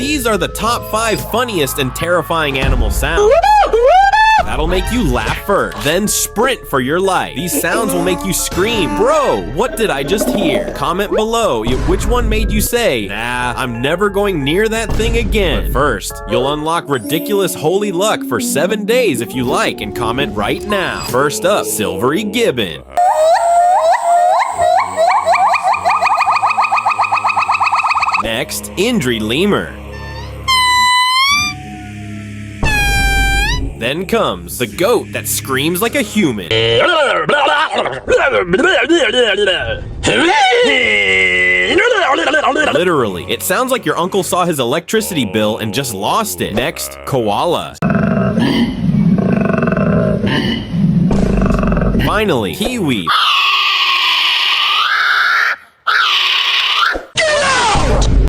These are the top 5 funniest and terrifying animal sounds. That'll make you laugh first, then sprint for your life. These sounds will make you scream, bro, what did I just hear? Comment below which one made you say, nah, I'm never going near that thing again. But first, you'll unlock ridiculous holy luck for 7 days if you like, and comment right now. First up, Silvery Gibbon. Next, Indri Lemur. Then comes the goat that screams like a human. Literally, it sounds like your uncle saw his electricity bill and just lost it. Next, koala. Finally, kiwi.